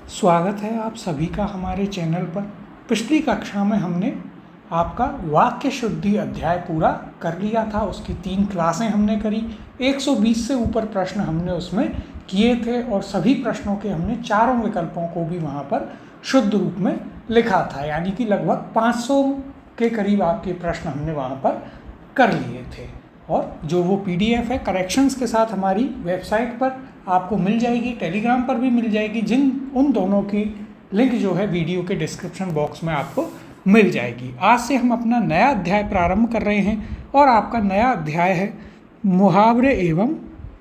स्वागत है आप सभी का हमारे चैनल पर। पिछली कक्षा में हमने आपका वाक्य शुद्धि अध्याय पूरा कर लिया था। उसकी 3 क्लासें हमने करी, 120 से ऊपर प्रश्न हमने उसमें किए थे और सभी प्रश्नों के हमने चारों विकल्पों को भी वहाँ पर शुद्ध रूप में लिखा था, यानी कि लगभग 500 के करीब आपके प्रश्न हमने वहाँ पर कर लिए थे। और जो वो PDF है करेक्शंस के साथ हमारी वेबसाइट पर आपको मिल जाएगी, टेलीग्राम पर भी मिल जाएगी, उन दोनों की लिंक जो है वीडियो के डिस्क्रिप्शन बॉक्स में आपको मिल जाएगी। आज से हम अपना नया अध्याय प्रारंभ कर रहे हैं और आपका नया अध्याय है मुहावरे एवं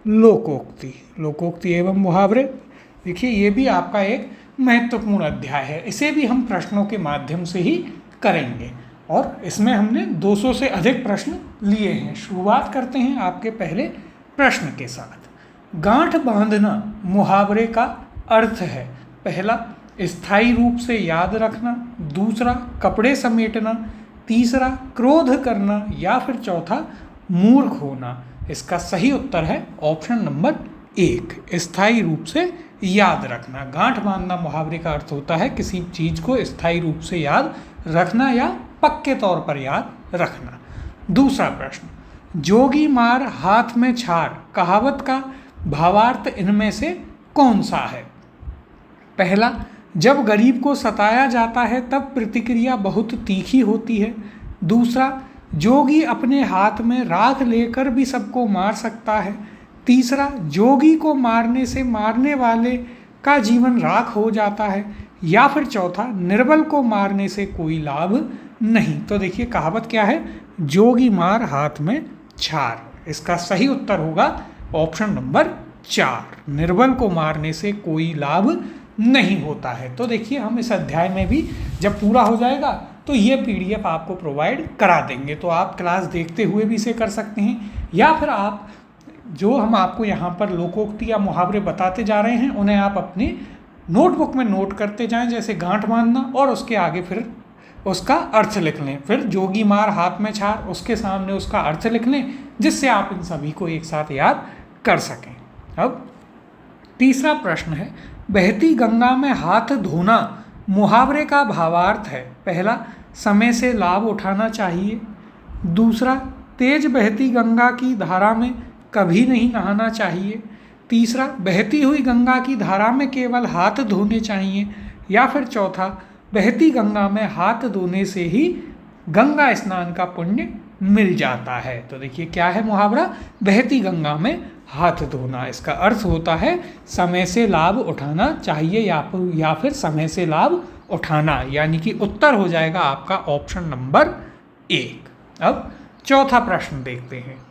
लोकोक्ति। लोकोक्ति एवं मुहावरे, देखिए ये भी आपका एक महत्वपूर्ण अध्याय है। इसे भी हम प्रश्नों के माध्यम से ही करेंगे और इसमें हमने 200 से अधिक प्रश्न लिए हैं। शुरुआत करते हैं आपके पहले प्रश्न के साथ। गांठ बांधना मुहावरे का अर्थ है। पहला, स्थायी रूप से याद रखना। दूसरा, कपड़े समेटना। तीसरा, क्रोध करना। या फिर चौथा, मूर्ख होना। इसका सही उत्तर है ऑप्शन नंबर 1, स्थायी रूप से याद रखना। गांठ बांधना मुहावरे का अर्थ होता है किसी चीज़ को स्थायी रूप से याद रखना या पक्के तौर पर याद रखना। दूसरा प्रश्न, जोगी मार हाथ में छार कहावत का भावार्थ इनमें से कौन सा है? पहला, जब गरीब को सताया जाता है तब प्रतिक्रिया बहुत तीखी होती है। दूसरा, जोगी अपने हाथ में राख लेकर भी सबको मार सकता है। तीसरा, जोगी को मारने से मारने वाले का जीवन राख हो जाता है। या फिर चौथा, निर्बल को मारने से कोई लाभ नहीं। तो देखिए कहावत क्या है, जोगी मार हाथ में छार। इसका सही उत्तर होगा ऑप्शन नंबर 4, निर्बल को मारने से कोई लाभ नहीं होता है। तो देखिए हम इस अध्याय में भी जब पूरा हो जाएगा तो ये PDF आपको प्रोवाइड करा देंगे, तो आप क्लास देखते हुए भी इसे कर सकते हैं या फिर आप जो हम आपको यहाँ पर लोकोक्ति या मुहावरे बताते जा रहे हैं उन्हें आप अपनी नोटबुक में नोट करते जाएं, जैसे गांठ बांधना, और उसके आगे फिर उसका अर्थ लिख लें। फिर जोगी मार हाथ में छार, उसके सामने उसका अर्थ लिख लें, जिससे आप इन सभी को एक साथ याद कर सकें। अब तीसरा प्रश्न है, बहती गंगा में हाथ धोना मुहावरे का भावार्थ है। पहला, समय से लाभ उठाना चाहिए। दूसरा, तेज बहती गंगा की धारा में कभी नहीं नहाना चाहिए। तीसरा, बहती हुई गंगा की धारा में केवल हाथ धोने चाहिए। या फिर चौथा, बहती गंगा में हाथ धोने से ही गंगा स्नान का पुण्य मिल जाता है। तो देखिए क्या है मुहावरा, बहती गंगा में हाथ धोना। इसका अर्थ होता है समय से लाभ उठाना चाहिए या फिर समय से लाभ उठाना, यानी कि उत्तर हो जाएगा आपका ऑप्शन नंबर 1। अब चौथा प्रश्न देखते हैं।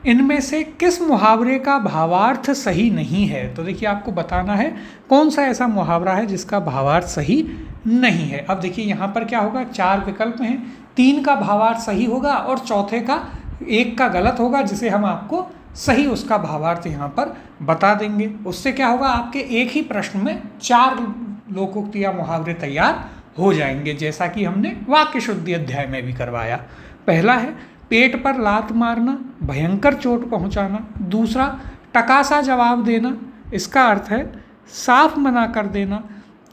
इनमें से किस मुहावरे का भावार्थ सही नहीं है? तो देखिए आपको बताना है कौन सा ऐसा मुहावरा है जिसका भावार्थ सही नहीं है। अब देखिए यहाँ पर क्या होगा, 4 विकल्प हैं, 3 का भावार्थ सही होगा और चौथे का 1 का गलत होगा, जिसे हम आपको सही उसका भावार्थ यहाँ पर बता देंगे। उससे क्या होगा, आपके एक ही प्रश्न में 4 लोकोक्ति या मुहावरे तैयार हो जाएंगे, जैसा कि हमने वाक्य शुद्धि अध्याय में भी करवाया। पहला है, पेट पर लात मारना, भयंकर चोट पहुंचाना। दूसरा, टकासा जवाब देना, इसका अर्थ है साफ मना कर देना।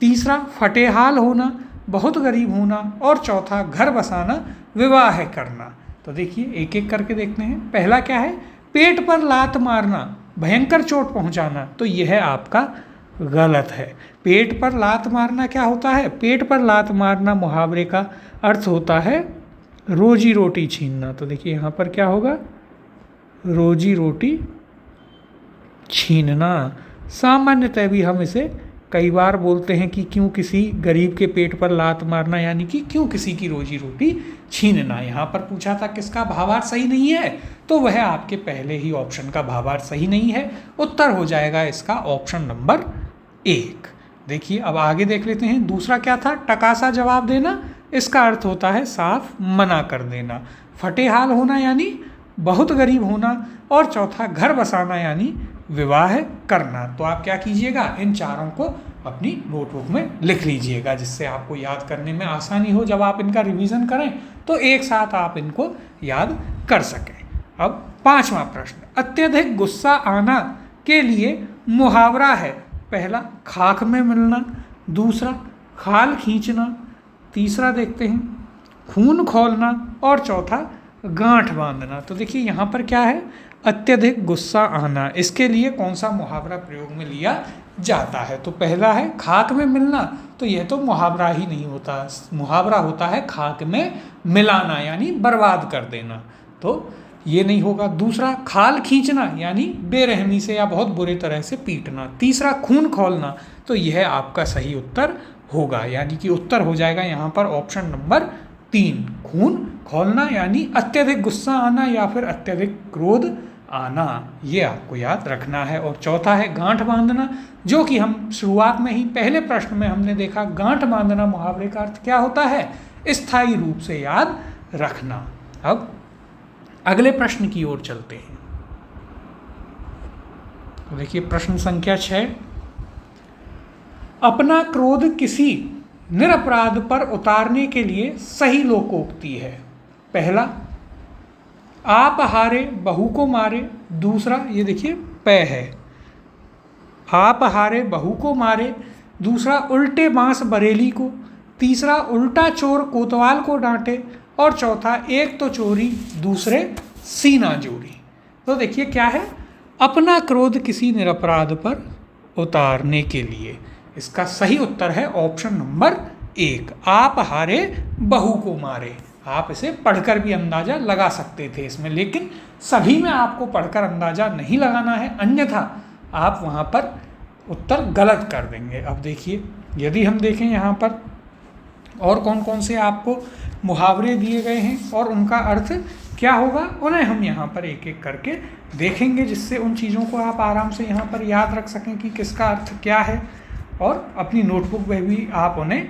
तीसरा, फटेहाल होना, बहुत गरीब होना। और चौथा, घर बसाना, विवाह करना। तो देखिए एक एक करके देखते हैं। पहला क्या है, पेट पर लात मारना, भयंकर चोट पहुंचाना, तो यह आपका गलत है। पेट पर लात मारना क्या होता है, पेट पर लात मारना मुहावरे का अर्थ होता है रोजी रोटी छीनना। तो देखिए यहाँ पर क्या होगा, रोजी रोटी छीनना। सामान्यतः भी हम इसे कई बार बोलते हैं कि क्यों किसी गरीब के पेट पर लात मारना, यानी कि क्यों किसी की रोजी रोटी छीनना। यहाँ पर पूछा था किसका भावार्थ सही नहीं है, तो वह आपके पहले ही ऑप्शन का भावार्थ सही नहीं है। उत्तर हो जाएगा इसका ऑप्शन नंबर 1। देखिए अब आगे देख लेते हैं। दूसरा क्या था, टकासा जवाब देना, इसका अर्थ होता है साफ मना कर देना। फटेहाल होना यानी बहुत गरीब होना। और चौथा, घर बसाना यानी विवाह करना। तो आप क्या कीजिएगा, इन चारों को अपनी नोटबुक में लिख लीजिएगा, जिससे आपको याद करने में आसानी हो। जब आप इनका रिवीजन करें तो एक साथ आप इनको याद कर सकें। अब 5वां प्रश्न, अत्यधिक गुस्सा आना के लिए मुहावरा है। पहला खाक में मिलना, दूसरा खाल खींचना, तीसरा देखते हैं खून खौलना और चौथा गांठ बांधना। तो देखिए यहाँ पर क्या है, अत्यधिक गुस्सा आना, इसके लिए कौन सा मुहावरा प्रयोग में लिया जाता है? तो पहला है खाक में मिलना, तो यह तो मुहावरा ही नहीं होता, मुहावरा होता है खाक में मिलाना यानी बर्बाद कर देना, तो ये नहीं होगा। दूसरा खाल खींचना यानी बेरहमी से या बहुत बुरी तरह से पीटना। तीसरा खून खौलना, तो यह आपका सही उत्तर होगा, यानी कि उत्तर हो जाएगा यहाँ पर ऑप्शन नंबर 3, खून खौलना यानी अत्यधिक गुस्सा आना या फिर अत्यधिक क्रोध आना, ये आपको याद रखना है। और चौथा है गांठ बांधना, जो कि हम शुरुआत में ही पहले प्रश्न में हमने देखा, गांठ बांधना मुहावरे का अर्थ क्या होता है, स्थायी रूप से याद रखना। अब अगले प्रश्न की ओर चलते हैं। तो देखिए प्रश्न संख्या 6, अपना क्रोध किसी निरपराध पर उतारने के लिए सही लोकोक्ति है। पहला आप हारे बहू को मारे, दूसरा ये देखिए पै है, आप हारे बहू को मारे, दूसरा उल्टे बांस बरेली को, तीसरा उल्टा चोर कोतवाल को डांटे और चौथा एक तो चोरी दूसरे सीना जोरी। तो देखिए क्या है, अपना क्रोध किसी निरपराध पर उतारने के लिए, इसका सही उत्तर है ऑप्शन नंबर 1, आप हारे बहू को मारे। आप इसे पढ़कर भी अंदाज़ा लगा सकते थे इसमें, लेकिन सभी में आपको पढ़कर अंदाज़ा नहीं लगाना है, अन्यथा आप वहाँ पर उत्तर गलत कर देंगे। अब देखिए यदि हम देखें यहाँ पर और कौन कौन से आपको मुहावरे दिए गए हैं और उनका अर्थ क्या होगा, उन्हें हम यहाँ पर एक एक करके देखेंगे, जिससे उन चीज़ों को आप आराम से यहाँ पर याद रख सकें कि किसका अर्थ क्या है, और अपनी नोटबुक में भी आप उन्हें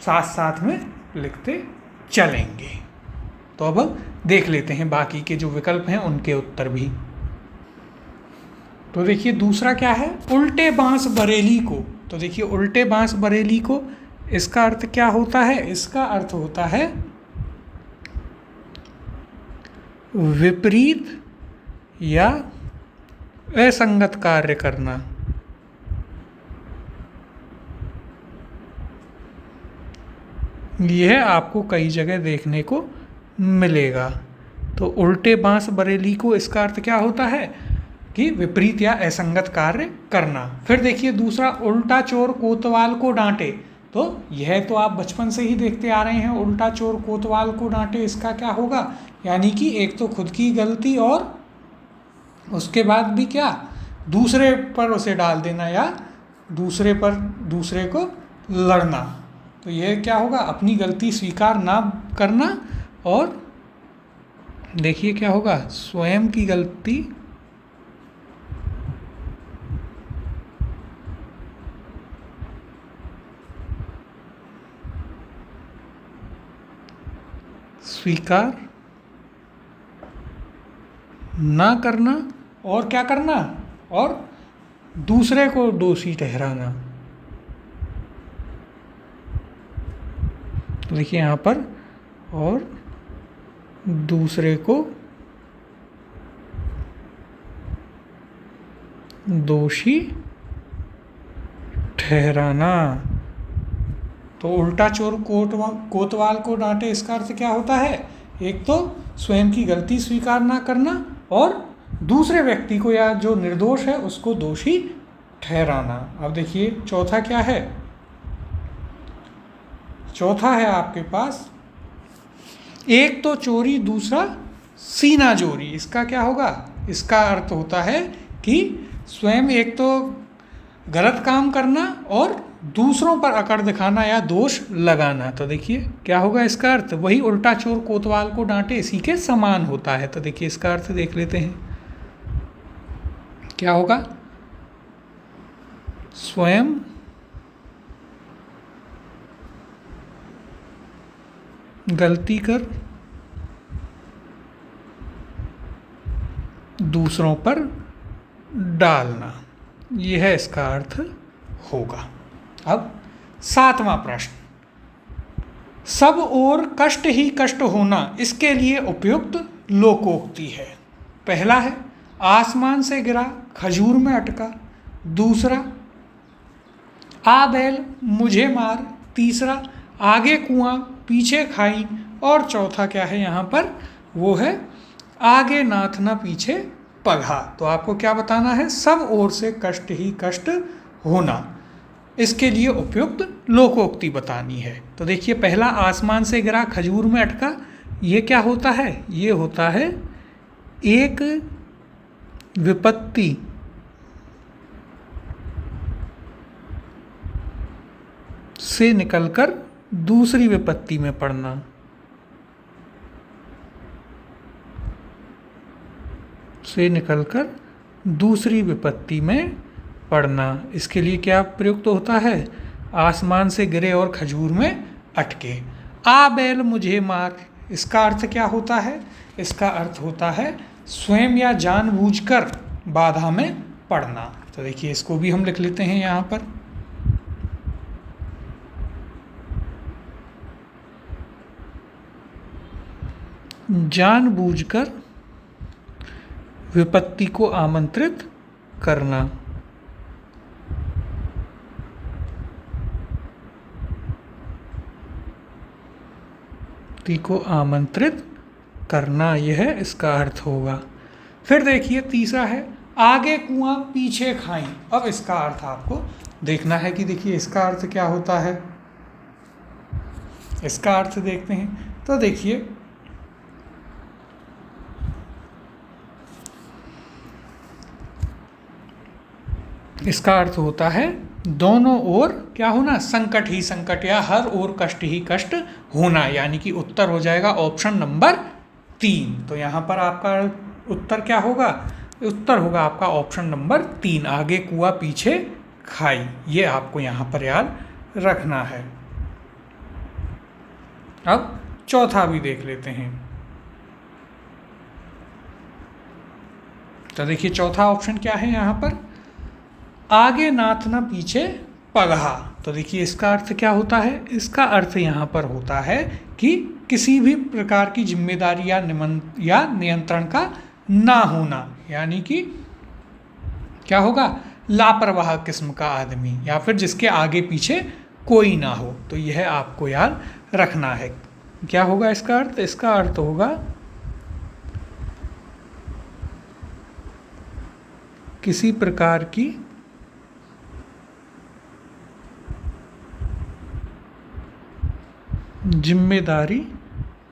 साथ साथ में लिखते चलेंगे। तो अब देख लेते हैं बाकी के जो विकल्प हैं उनके उत्तर भी। तो देखिए दूसरा क्या है, उल्टे बांस बरेली को। तो देखिए उल्टे बांस बरेली को, इसका अर्थ क्या होता है, इसका अर्थ होता है विपरीत या असंगत कार्य करना। यह आपको कई जगह देखने को मिलेगा। तो उल्टे बांस बरेली को, इसका अर्थ क्या होता है कि विपरीत या असंगत कार्य करना। फिर देखिए दूसरा, उल्टा चोर कोतवाल को डांटे। तो यह तो आप बचपन से ही देखते आ रहे हैं, उल्टा चोर कोतवाल को डांटे, इसका क्या होगा, यानी कि एक तो खुद की गलती और उसके बाद भी क्या, दूसरे पर उसे डाल देना या दूसरे पर दूसरे को लड़ना। तो यह क्या होगा, अपनी गलती स्वीकार ना करना, और देखिए क्या होगा, स्वयं की गलती स्वीकार ना करना, और क्या करना, और दूसरे को दोषी ठहराना। तो देखिए यहाँ पर, और दूसरे को दोषी ठहराना। तो उल्टा चोर कोतवाल को डांटे, इसका अर्थ क्या होता है, एक तो स्वयं की गलती स्वीकार ना करना और दूसरे व्यक्ति को या जो निर्दोष है उसको दोषी ठहराना। अब देखिए चौथा क्या है, चौथा है आपके पास एक तो चोरी दूसरा सीना जोरी। इसका क्या होगा, इसका अर्थ होता है कि स्वयं एक तो गलत काम करना और दूसरों पर अकड़ दिखाना या दोष लगाना। तो देखिए क्या होगा इसका अर्थ, वही उल्टा चोर कोतवाल को डांटे इसी के समान होता है। तो देखिए इसका अर्थ देख लेते हैं, क्या होगा, स्वयं गलती कर दूसरों पर डालना, यह इसका अर्थ होगा। अब 7वां प्रश्न, सब ओर कष्ट ही कष्ट होना इसके लिए उपयुक्त लोकोक्ति है। पहला है आसमान से गिरा खजूर में अटका, दूसरा आ बैल मुझे मार, तीसरा आगे कुआं पीछे खाई, और चौथा क्या है यहाँ पर, वो है आगे नाथ ना पीछे पगहा। तो आपको क्या बताना है, सब ओर से कष्ट ही कष्ट होना, इसके लिए उपयुक्त लोकोक्ति बतानी है। तो देखिए पहला, आसमान से गिरा खजूर में अटका, ये क्या होता है, ये होता है एक विपत्ति से निकलकर दूसरी विपत्ति में पड़ना। से निकलकर दूसरी विपत्ति में पड़ना, इसके लिए क्या प्रयुक्त होता है, आसमान से गिरे और खजूर में अटके। आ बैल मुझे मार, इसका अर्थ क्या होता है, इसका अर्थ होता है स्वयं या जानबूझकर बाधा में पड़ना। तो देखिए इसको भी हम लिख लेते हैं यहाँ पर, जानबूझकर विपत्ति को आमंत्रित करना। विपत्ति को आमंत्रित करना, यह इसका अर्थ होगा। फिर देखिए तीसरा है आगे कुआं पीछे खाई। अब इसका अर्थ आपको देखना है कि देखिए इसका अर्थ क्या होता है, इसका अर्थ देखते हैं। तो देखिए इसका अर्थ होता है दोनों ओर क्या होना, संकट ही संकट या हर ओर कष्ट ही कष्ट होना, यानी कि उत्तर हो जाएगा ऑप्शन नंबर 3। तो यहाँ पर आपका उत्तर क्या होगा, उत्तर होगा आपका ऑप्शन नंबर 3, आगे कुआं पीछे खाई। ये आपको यहाँ पर याद रखना है। अब चौथा भी देख लेते हैं। तो देखिए चौथा ऑप्शन क्या है यहाँ पर, आगे नाथ ना पीछे पगहा। तो देखिए इसका अर्थ क्या होता है, इसका अर्थ यहाँ पर होता है कि किसी भी प्रकार की जिम्मेदारी या नियंत्रण का ना होना, यानी कि क्या होगा, लापरवाह किस्म का आदमी, या फिर जिसके आगे पीछे कोई ना हो। तो यह आपको याद रखना है। क्या होगा इसका अर्थ, इसका अर्थ होगा किसी प्रकार की जिम्मेदारी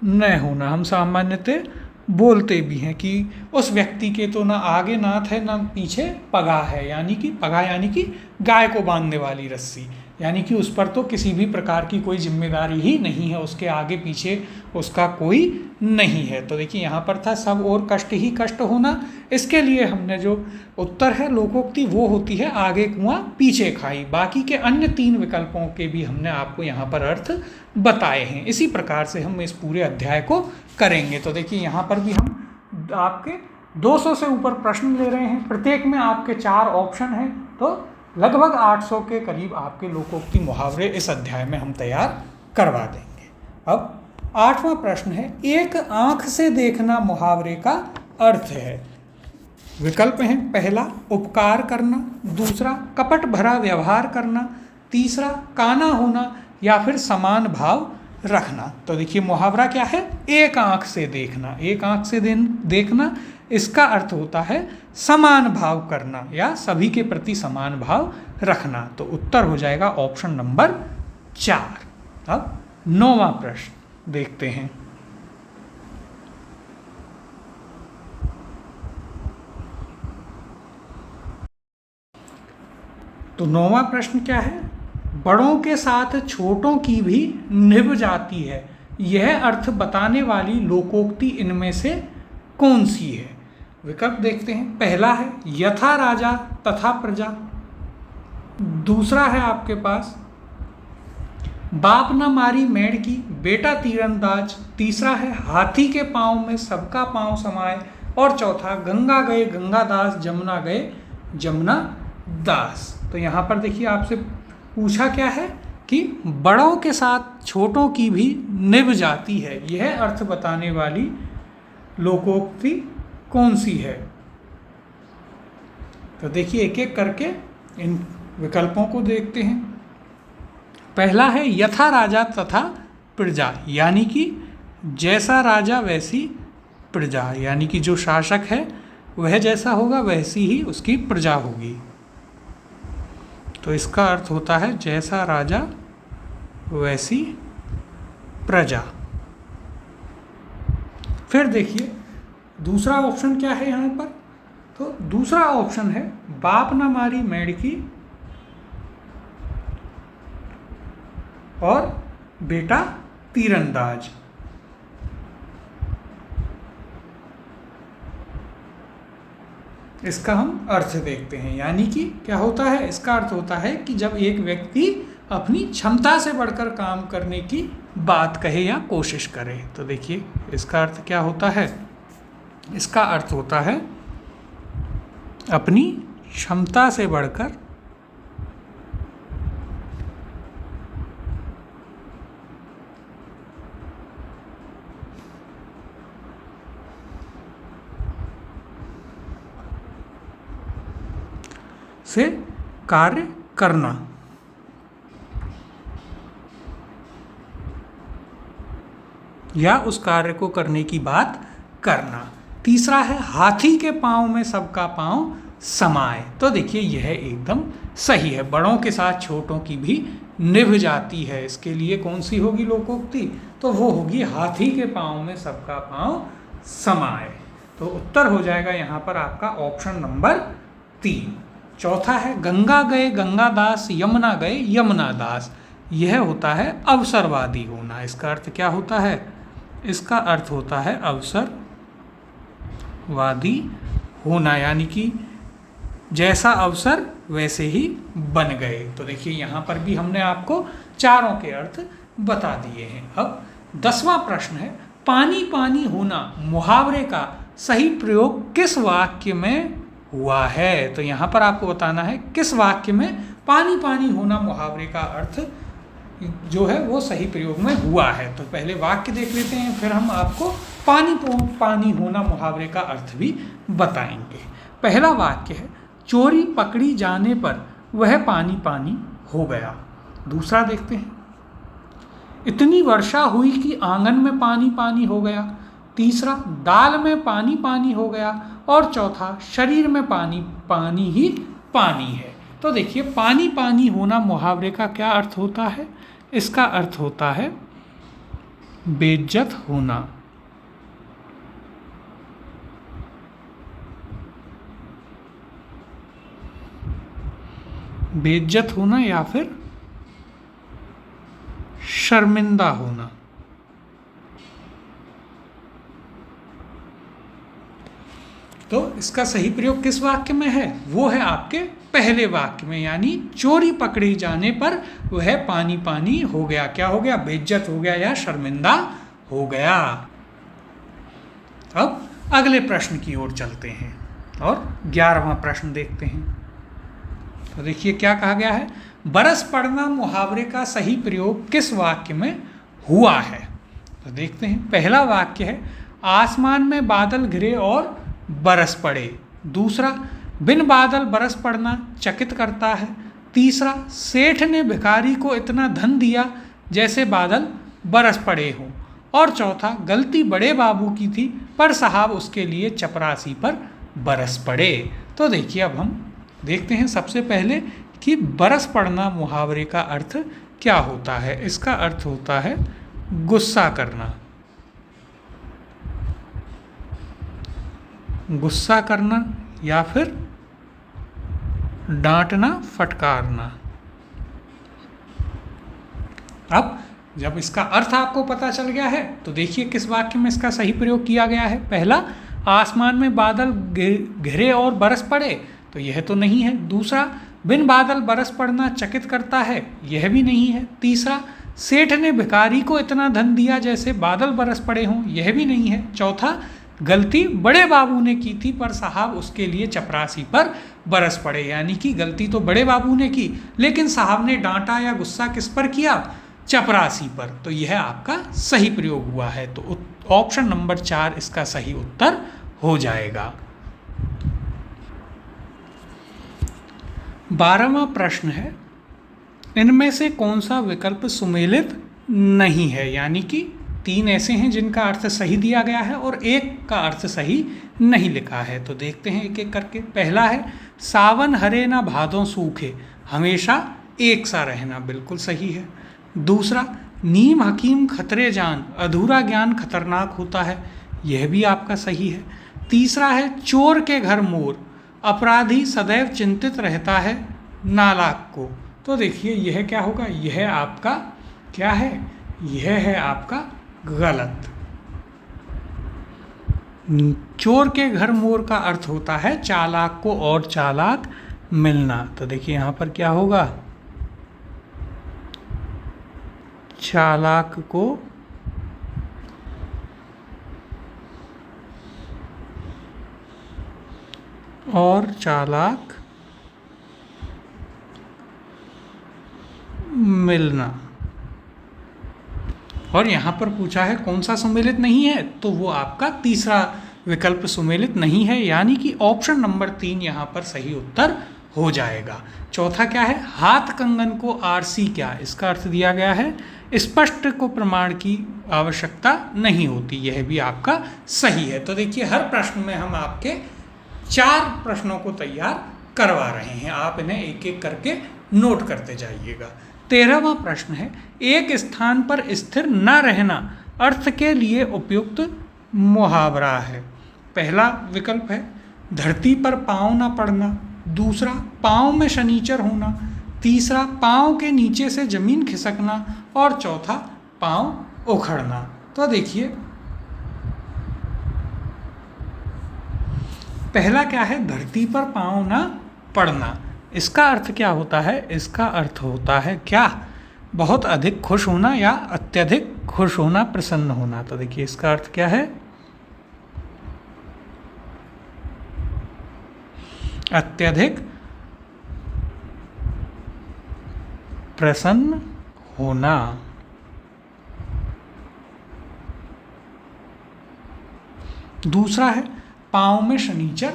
न होना। हम सामान्यतः बोलते भी हैं कि उस व्यक्ति के तो ना आगे नाथ है ना पीछे पगा है, यानी कि पगा यानी कि गाय को बांधने वाली रस्सी, यानी कि उस पर तो किसी भी प्रकार की कोई जिम्मेदारी ही नहीं है, उसके आगे पीछे उसका कोई नहीं है। तो देखिए यहाँ पर था सब और कष्ट ही कष्ट होना, इसके लिए हमने जो उत्तर है लोकोक्ति वो होती है आगे कुआं पीछे खाई। बाकी के अन्य 3 विकल्पों के भी हमने आपको यहाँ पर अर्थ बताए हैं। इसी प्रकार से हम इस पूरे अध्याय को करेंगे। तो देखिए यहाँ पर भी हम आपके 200 से ऊपर प्रश्न ले रहे हैं, प्रत्येक में आपके 4 ऑप्शन हैं, तो लगभग 800 के करीब आपके लोकोक्ति मुहावरे इस अध्याय में हम तैयार करवा देंगे। अब 8वां प्रश्न है, एक आंख से देखना मुहावरे का अर्थ है। विकल्प हैं, पहला उपकार करना, दूसरा कपट भरा व्यवहार करना, तीसरा काना होना, या फिर समान भाव रखना। तो देखिए मुहावरा क्या है, एक आंख से देखना। एक आंख से देखना, इसका अर्थ होता है समान भाव करना या सभी के प्रति समान भाव रखना। तो उत्तर हो जाएगा ऑप्शन नंबर 4। अब 9वां प्रश्न देखते हैं। तो 9वां प्रश्न क्या है, बड़ों के साथ छोटों की भी निभ जाती है, यह अर्थ बताने वाली लोकोक्ति इनमें से कौन सी है। विकल्प देखते हैं, पहला है यथा राजा तथा प्रजा, दूसरा है आपके पास बाप न मारी मेढ़ की बेटा तीरंदाज, तीसरा है हाथी के पाँव में सबका पाँव समाए, और चौथा गंगा गए गंगादास जमुना गए जमुना दास। तो यहाँ पर देखिए आपसे पूछा क्या है कि बड़ों के साथ छोटों की भी निभ जाती है, यह अर्थ बताने वाली लोकोक्ति कौन सी है। तो देखिए एक एक करके इन विकल्पों को देखते हैं। पहला है यथा राजा तथा प्रजा, यानी कि जैसा राजा वैसी प्रजा, यानी कि जो शासक है वह जैसा होगा वैसी ही उसकी प्रजा होगी। तो इसका अर्थ होता है जैसा राजा वैसी प्रजा। फिर देखिए दूसरा ऑप्शन क्या है यहाँ पर, तो दूसरा ऑप्शन है बाप न मारी मेढ़की और बेटा तीरंदाज। इसका हम अर्थ देखते हैं, यानी कि क्या होता है, इसका अर्थ होता है कि जब एक व्यक्ति अपनी क्षमता से बढ़कर काम करने की बात कहे या कोशिश करे। तो देखिए इसका अर्थ क्या होता है, इसका अर्थ होता है अपनी क्षमता से बढ़कर से कार्य करना। या उस कार्य को करने की बात करना। तीसरा है हाथी के पांव में सबका पांव समाए। तो देखिए यह एकदम सही है, बड़ों के साथ छोटों की भी निभ जाती है। इसके लिए कौन सी होगी लोकोक्ति, तो वो होगी हाथी के पांव में सबका पांव समाए। तो उत्तर हो जाएगा यहाँ पर आपका ऑप्शन नंबर 3। चौथा है गंगा गए गंगादास यमुना गए यमुनादास। यह होता है अवसरवादी होना। इसका अर्थ क्या होता है, इसका अर्थ होता है अवसरवादी होना, यानी कि जैसा अवसर वैसे ही बन गए। तो देखिए यहाँ पर भी हमने आपको चारों के अर्थ बता दिए हैं। अब 10वां प्रश्न है पानी पानी होना मुहावरे का सही प्रयोग किस वाक्य में हुआ है। तो यहाँ पर आपको बताना है किस वाक्य में पानी पानी होना मुहावरे का अर्थ जो है वो सही प्रयोग में हुआ है। तो पहले वाक्य देख लेते हैं, फिर हम आपको पानी पानी होना मुहावरे का अर्थ भी बताएंगे। पहला वाक्य है चोरी पकड़ी जाने पर वह पानी पानी हो गया। दूसरा देखते हैं इतनी वर्षा हुई कि आंगन में पानी पानी हो गया। तीसरा दाल में पानी पानी हो गया। और चौथा शरीर में पानी पानी ही पानी है। तो देखिए पानी पानी होना मुहावरे का क्या अर्थ होता है, इसका अर्थ होता है बेइज्जत होना। बेइज्जत होना या फिर शर्मिंदा होना। तो इसका सही प्रयोग किस वाक्य में है, वो है आपके पहले वाक्य में, यानी चोरी पकड़ी जाने पर वह पानी पानी हो गया। क्या हो गया, बेइज्जत हो गया या शर्मिंदा हो गया। अब अगले प्रश्न की ओर चलते हैं और 11वां प्रश्न देखते हैं। तो देखिए क्या कहा गया है, बरस पड़ना मुहावरे का सही प्रयोग किस वाक्य में हुआ है। तो देखते हैं, पहला वाक्य है आसमान में बादल घिरे और बरस पड़े। दूसरा बिन बादल बरस पड़ना चकित करता है। तीसरा सेठ ने भिखारी को इतना धन दिया जैसे बादल बरस पड़े हों। और चौथा गलती बड़े बाबू की थी पर साहब उसके लिए चपरासी पर बरस पड़े। तो देखिए अब हम देखते हैं सबसे पहले कि बरस पड़ना मुहावरे का अर्थ क्या होता है। इसका अर्थ होता है गुस्सा करना। गुस्सा करना या फिर डांटना फटकारना। अब जब इसका अर्थ आपको पता चल गया है तो देखिए किस वाक्य में इसका सही प्रयोग किया गया है। पहला आसमान में बादल घिरे और बरस पड़े, तो यह तो नहीं है। दूसरा बिन बादल बरस पड़ना चकित करता है, यह भी नहीं है। तीसरा सेठ ने भिखारी को इतना धन दिया जैसे बादल बरस पड़े हों, यह भी नहीं है। चौथा गलती बड़े बाबू ने की थी पर साहब उसके लिए चपरासी पर बरस पड़े, यानी कि गलती तो बड़े बाबू ने की लेकिन साहब ने डांटा या गुस्सा किस पर किया, चपरासी पर। तो यह आपका सही प्रयोग हुआ है। तो ऑप्शन नंबर 4 इसका सही उत्तर हो जाएगा। 12वां प्रश्न है, इनमें से कौन सा विकल्प सुमेलित नहीं है, यानी कि 3 ऐसे हैं जिनका अर्थ सही दिया गया है और एक का अर्थ सही नहीं लिखा है। तो देखते हैं एक एक करके। पहला है, सावन हरे ना भादों सूखे, हमेशा एक सा रहना, बिल्कुल सही है। दूसरा, नीम हकीम खतरे जान, अधूरा ज्ञान खतरनाक होता है, यह भी आपका सही है। तीसरा है, चोर के घर मोर, अपराधी सदैव चिंतित रहता है नालायक को। तो देखिए यह क्या होगा, यह आपका क्या है, यह है आपका गलत। चोर के घर मोर का अर्थ होता है चालाक को और चालाक मिलना। तो देखिए यहाँ पर क्या होगा, चालाक को और चालाक मिलना। और यहाँ पर पूछा है कौन सा सुमेलित नहीं है, तो वो आपका तीसरा विकल्प सुमेलित नहीं है, यानी कि ऑप्शन नंबर 3 यहाँ पर सही उत्तर हो जाएगा। चौथा क्या है, हाथ कंगन को आरसी क्या, इसका अर्थ दिया गया है स्पष्ट को प्रमाण की आवश्यकता नहीं होती, यह भी आपका सही है। तो देखिए हर प्रश्न में हम आपके 4 प्रश्नों को तैयार करवा रहे हैं, आप इन्हें एक एक करके नोट करते जाइएगा। 13वां प्रश्न है, एक स्थान पर स्थिर न रहना अर्थ के लिए उपयुक्त मुहावरा है। पहला विकल्प है, धरती पर पाँव न पड़ना। दूसरा, पाँव में शनीचर होना। तीसरा, पाँव के नीचे से जमीन खिसकना। और चौथा, पाँव उखड़ना। तो देखिए पहला क्या है, धरती पर पाँव न पड़ना, इसका अर्थ क्या होता है, इसका अर्थ होता है क्या, बहुत अधिक खुश होना या अत्यधिक खुश होना, प्रसन्न होना। तो देखिए इसका अर्थ क्या है, अत्यधिक प्रसन्न होना। दूसरा है, पाँव में शनीचर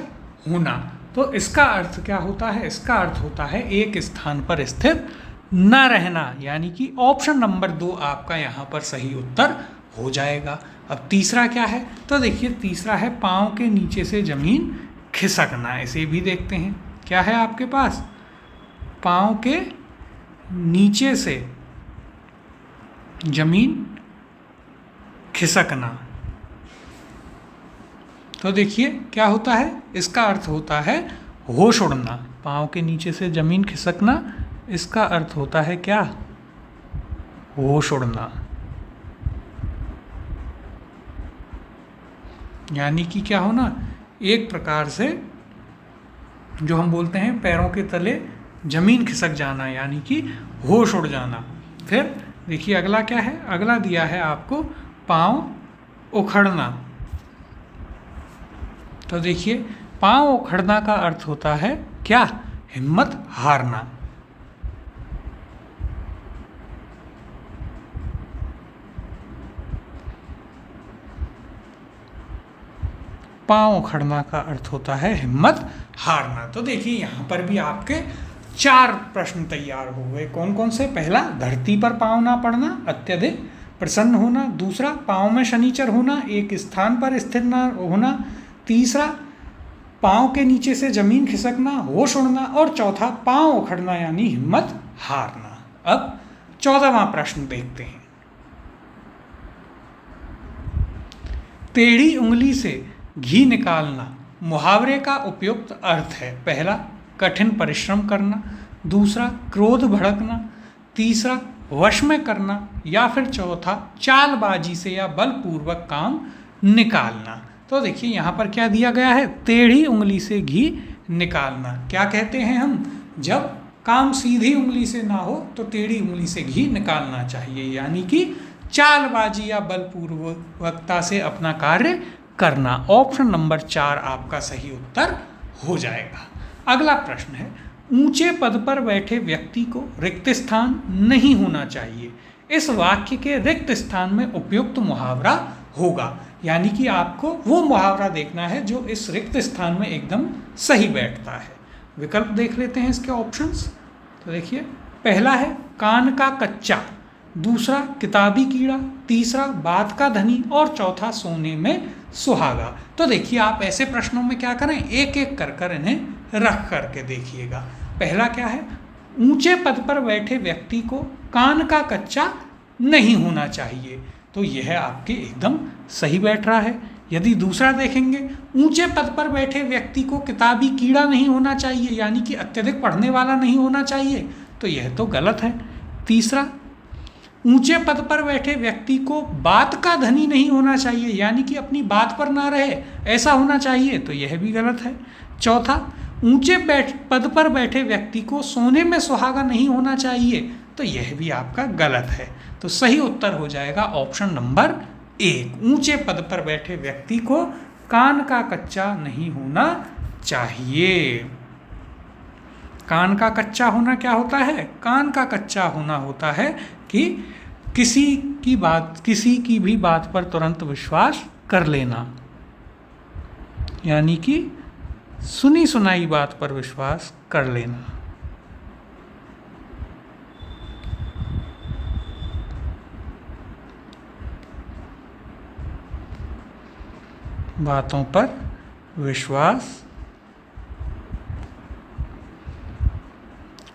होना। तो इसका अर्थ क्या होता है, इसका अर्थ होता है एक स्थान पर स्थिर न रहना, यानी कि ऑप्शन नंबर 2 आपका यहाँ पर सही उत्तर हो जाएगा। अब तीसरा क्या है, तो देखिए तीसरा है पाँव के नीचे से जमीन खिसकना। इसे भी देखते हैं, क्या है आपके पास, पाँव के नीचे से जमीन खिसकना। तो देखिए क्या होता है, इसका अर्थ होता है होश उड़ना। पाँव के नीचे से जमीन खिसकना, इसका अर्थ होता है क्या, होश उड़ना। यानी कि क्या होना, एक प्रकार से जो हम बोलते हैं पैरों के तले जमीन खिसक जाना, यानी कि होश उड़ जाना। फिर देखिए अगला क्या है, अगला दिया है आपको पाँव उखड़ना। तो देखिए पाँव उखड़ना का अर्थ होता है क्या, हिम्मत हारना। पाँव उखड़ना का अर्थ होता है हिम्मत हारना। तो देखिए यहाँ पर भी आपके 4 प्रश्न तैयार हो गए। कौन कौन से, पहला, धरती पर पाँव ना पड़ना, अत्यधिक प्रसन्न होना। दूसरा, पाँव में शनीचर होना, एक स्थान पर स्थिर न होना। तीसरा, पाँव के नीचे से जमीन खिसकना, होश उड़ना। और चौथा, पाँव उखड़ना यानी हिम्मत हारना। अब 14वां प्रश्न देखते हैं। टेढ़ी उंगली से घी निकालना मुहावरे का उपयुक्त अर्थ है। पहला, कठिन परिश्रम करना। दूसरा, क्रोध भड़कना। तीसरा, वश में करना। या फिर चौथा, चालबाजी से या बलपूर्वक काम निकालना। तो देखिए यहाँ पर क्या दिया गया है, टेढ़ी उंगली से घी निकालना। क्या कहते हैं हम, जब काम सीधी उंगली से ना हो तो टेढ़ी उंगली से घी निकालना चाहिए, यानी कि चालबाजी या बलपूर्वकता से अपना कार्य करना। ऑप्शन नंबर 4 आपका सही उत्तर हो जाएगा। अगला प्रश्न है, ऊंचे पद पर बैठे व्यक्ति को रिक्त स्थान नहीं होना चाहिए। इस वाक्य के रिक्त स्थान में उपयुक्त मुहावरा होगा, यानी कि आपको वो मुहावरा देखना है जो इस रिक्त स्थान में एकदम सही बैठता है। विकल्प देख लेते हैं इसके ऑप्शंस। तो देखिए, पहला है कान का कच्चा, दूसरा किताबी कीड़ा, तीसरा बात का धनी और चौथा सोने में सुहागा। तो देखिए, आप ऐसे प्रश्नों में क्या करें, एक एक कर कर इन्हें रख करके देखिएगा। पहला क्या है, ऊंचे पद पर बैठे व्यक्ति को कान का कच्चा नहीं होना चाहिए। तो यह आपके एकदम सही बैठ रहा है। यदि दूसरा देखेंगे, ऊंचे पद पर बैठे व्यक्ति को किताबी कीड़ा नहीं होना चाहिए, यानी कि अत्यधिक पढ़ने वाला नहीं होना चाहिए, तो यह तो गलत है। तीसरा, ऊंचे पद पर बैठे व्यक्ति को बात का धनी नहीं होना चाहिए, यानी कि अपनी बात पर ना रहे, ऐसा होना चाहिए, तो यह भी गलत है। चौथा, ऊंचे पद पर बैठे व्यक्ति को सोने में सुहागा नहीं होना चाहिए, तो यह भी आपका गलत है। तो सही उत्तर हो जाएगा ऑप्शन नंबर 1, ऊंचे पद पर बैठे व्यक्ति को कान का कच्चा नहीं होना चाहिए। कान का कच्चा होना क्या होता है? कान का कच्चा होना होता है कि किसी की भी बात पर तुरंत विश्वास कर लेना, यानी कि सुनी सुनाई बात पर विश्वास कर लेना। बातों पर विश्वास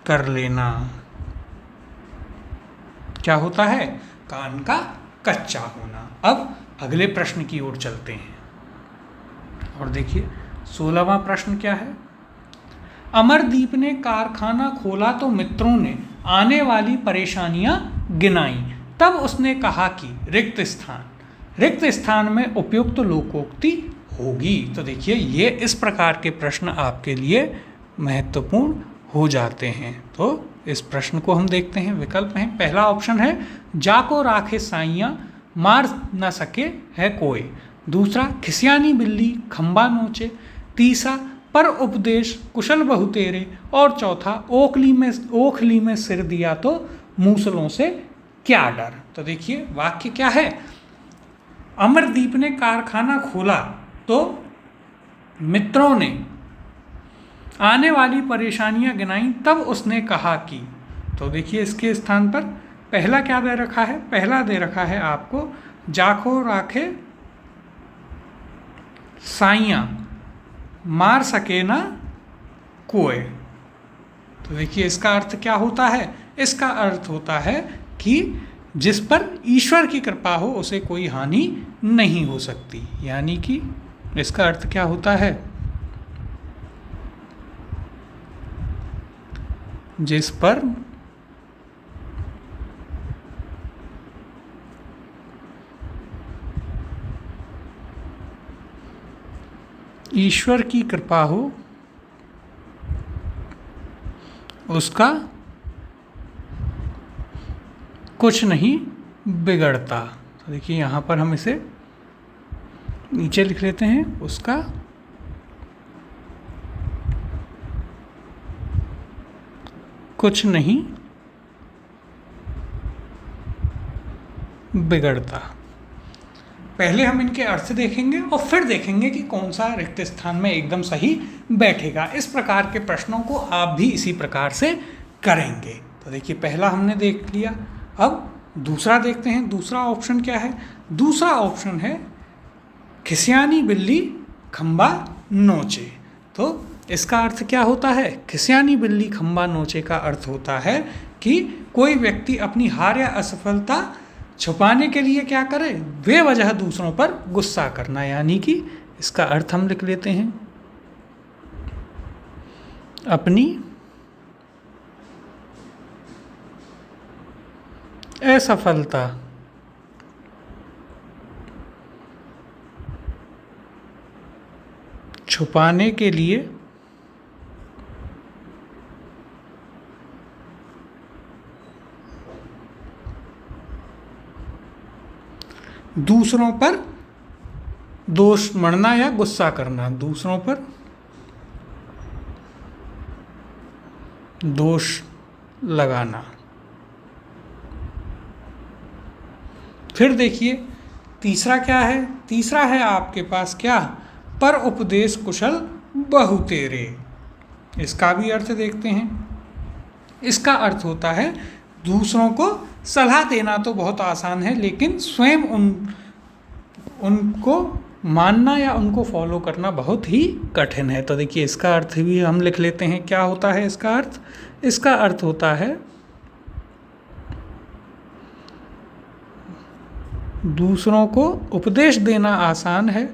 कर लेना क्या होता है? कान का कच्चा होना। अब अगले प्रश्न की ओर चलते हैं और देखिए 16वां प्रश्न क्या है। अमरदीप ने कारखाना खोला तो मित्रों ने आने वाली परेशानियां गिनाई, तब उसने कहा कि रिक्त स्थान में उपयुक्त लोकोक्ति होगी। तो देखिए, ये इस प्रकार के प्रश्न आपके लिए महत्वपूर्ण हो जाते हैं। तो इस प्रश्न को हम देखते हैं। विकल्प हैं, पहला ऑप्शन है जाको राखे साइयां मार न सके है कोई, दूसरा खिसियानी बिल्ली खंबा नोचे, तीसरा पर उपदेश कुशल बहु तेरे, और चौथा ओखली में सिर दिया तो मूसलों से क्या डर। तो देखिए, वाक्य क्या है? अमरदीप ने कारखाना खोला तो मित्रों ने आने वाली परेशानियां गिनाई, तब उसने कहा कि। तो देखिए, इसके स्थान पर पहला क्या दे रखा है? पहला दे रखा है आपको जाको राखे साइयां मार सके ना कोई। तो देखिए, इसका अर्थ क्या होता है? इसका अर्थ होता है कि जिस पर ईश्वर की कृपा हो उसे कोई हानि नहीं हो सकती, यानी कि इसका अर्थ क्या होता है? जिस पर ईश्वर की कृपा हो उसका कुछ नहीं बिगड़ता। तो देखिए, यहाँ पर हम इसे नीचे लिख लेते हैं, उसका कुछ नहीं बिगड़ता। पहले हम इनके अर्थ देखेंगे और फिर देखेंगे कि कौन सा रिक्त स्थान में एकदम सही बैठेगा। इस प्रकार के प्रश्नों को आप भी इसी प्रकार से करेंगे। तो देखिए, पहला हमने देख लिया, अब दूसरा देखते हैं। दूसरा ऑप्शन क्या है? दूसरा ऑप्शन है खिसियानी बिल्ली खंबा नोचे। तो इसका अर्थ क्या होता है? खिसियानी बिल्ली खंबा नोचे का अर्थ होता है कि कोई व्यक्ति अपनी हार या असफलता छुपाने के लिए क्या करे? बेवजह दूसरों पर गुस्सा करना, यानी कि इसका अर्थ हम लिख लेते हैं अपनी असफलता छुपाने के लिए दूसरों पर दोष मढ़ना या गुस्सा करना, दूसरों पर दोष लगाना। फिर देखिए, तीसरा क्या है? तीसरा है आपके पास क्या? पर उपदेश कुशल बहु तेरे। इसका भी अर्थ देखते हैं। इसका अर्थ होता है दूसरों को सलाह देना तो बहुत आसान है, लेकिन स्वयं उनको मानना या उनको फॉलो करना बहुत ही कठिन है। तो देखिए इसका अर्थ भी हम लिख लेते हैं। क्या होता है इसका अर्थ? इसका अर्थ होता है दूसरों को उपदेश देना आसान है,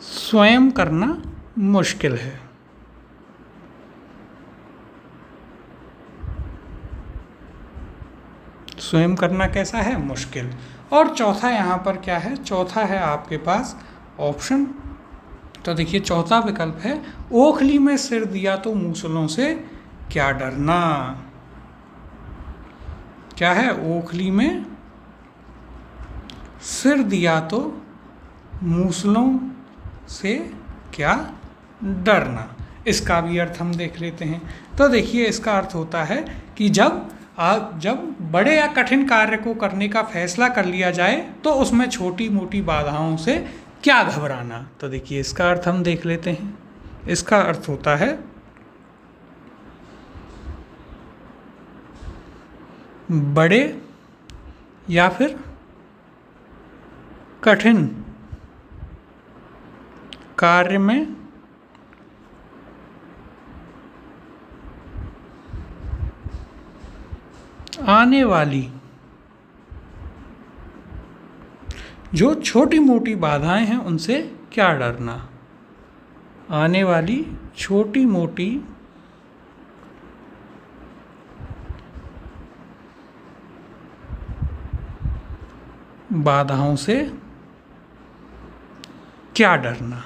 स्वयं करना मुश्किल है। स्वयं करना कैसा है? मुश्किल। और चौथा यहाँ पर क्या है? चौथा है आपके पास ऑप्शन। तो देखिए चौथा विकल्प है ओखली में सिर दिया तो मूसलों से क्या डरना। क्या है? ओखली में सिर दिया तो मूसलों से क्या डरना। इसका भी अर्थ हम देख लेते हैं। तो देखिए इसका अर्थ होता है कि जब बड़े या कठिन कार्य को करने का फैसला कर लिया जाए तो उसमें छोटी मोटी बाधाओं से क्या घबराना। तो देखिए इसका अर्थ हम देख लेते हैं। इसका अर्थ होता है बड़े या फिर कठिन कार्य में आने वाली जो छोटी मोटी बाधाएं हैं उनसे क्या डरना। आने वाली छोटी मोटी बाधाओं से क्या डरना।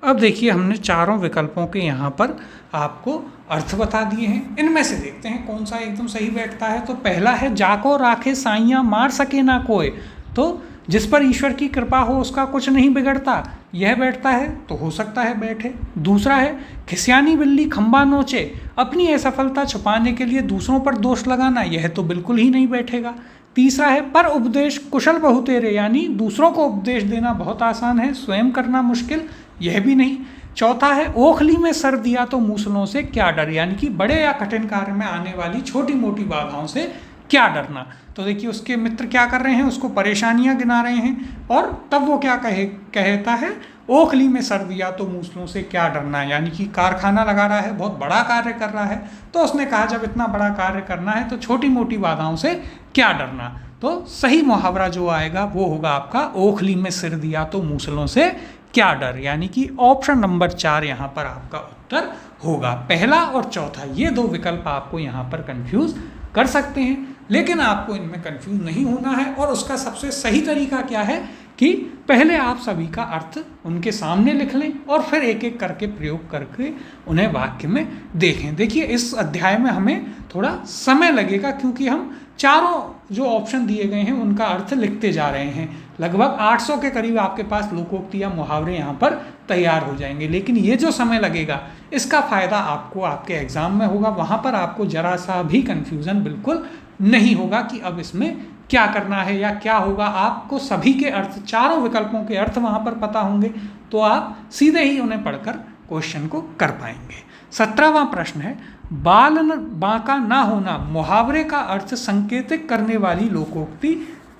अब देखिए हमने चारों विकल्पों के यहाँ पर आपको अर्थ बता दिए हैं। इनमें से देखते हैं कौन सा एकदम सही बैठता है। तो पहला है जाको राखे साइयाँ मार सके ना कोई। तो जिस पर ईश्वर की कृपा हो उसका कुछ नहीं बिगड़ता, यह बैठता है तो हो सकता है बैठे। दूसरा है खिसियानी बिल्ली खंबा नोचे, अपनी असफलता छुपाने के लिए दूसरों पर दोष लगाना, यह तो बिल्कुल ही नहीं बैठेगा। तीसरा है पर उपदेश कुशल बहुतेरे, यानी दूसरों को उपदेश देना बहुत आसान है, स्वयं करना मुश्किल, यह भी नहीं। चौथा है ओखली में सर दिया तो मूसलों से क्या डर, यानी कि बड़े या कठिन कार्य में आने वाली छोटी मोटी बाधाओं से क्या डरना। तो देखिए उसके मित्र क्या कर रहे हैं, उसको परेशानियां गिना रहे हैं और तब वो क्या कहता है ओखली में सर दिया तो मूसलों से क्या डरना, यानी कि कारखाना लगा रहा है, बहुत बड़ा कार्य कर रहा है। तो उसने कहा जब इतना बड़ा कार्य करना है तो छोटी मोटी बाधाओं से क्या डरना। तो सही मुहावरा जो आएगा वो होगा आपका ओखली में सिर दिया तो मूसलों से क्या डर, यानी कि ऑप्शन नंबर 4 यहाँ पर आपका उत्तर होगा। पहला और चौथा ये दो विकल्प आपको यहाँ पर कंफ्यूज कर सकते हैं, लेकिन आपको इनमें कंफ्यूज नहीं होना है। और उसका सबसे सही तरीका क्या है कि पहले आप सभी का अर्थ उनके सामने लिख लें और फिर एक एक करके प्रयोग करके उन्हें वाक्य में देखें। देखिए इस अध्याय में हमें थोड़ा समय लगेगा क्योंकि हम चारों जो ऑप्शन दिए गए हैं उनका अर्थ लिखते जा रहे हैं। लगभग 800 के करीब आपके पास लोकोक्ति या मुहावरे यहाँ पर तैयार हो जाएंगे, लेकिन ये जो समय लगेगा इसका फ़ायदा आपको आपके एग्ज़ाम में होगा। वहाँ पर आपको ज़रा सा भी कन्फ्यूज़न बिल्कुल नहीं होगा कि अब इसमें क्या करना है या क्या होगा। आपको सभी के अर्थ, चारों विकल्पों के अर्थ वहाँ पर पता होंगे, तो आप सीधे ही उन्हें पढ़कर क्वेश्चन को कर पाएंगे। 17वां प्रश्न है बाल बांका ना होना मुहावरे का अर्थ संकेतित करने वाली लोकोक्ति